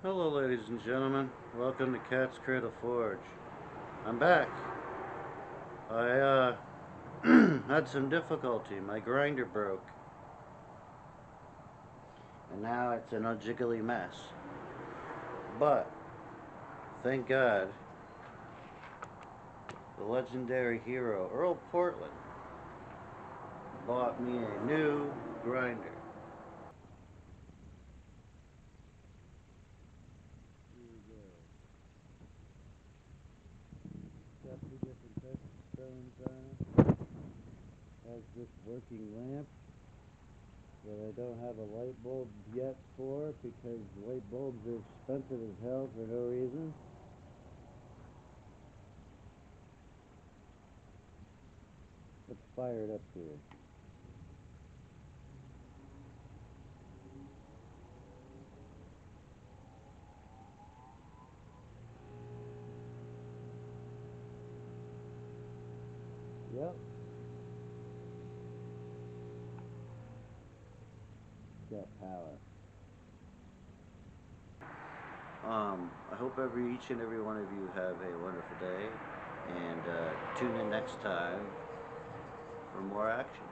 Hello ladies and gentlemen, welcome to Cat's Cradle Forge. I'm back. I had some difficulty. My grinder broke. And now it's an unjiggly mess. But, thank God, the legendary hero, Earl Portland, bought me a new grinder. Here we go. Got two different types of stones on it. Has this working lamp that I don't have a light bulb yet for because light bulbs are expensive as hell for no reason. Let's fire it up here. Yep. Got power. I hope each and every one of you have a wonderful day, and tune in next time for more action.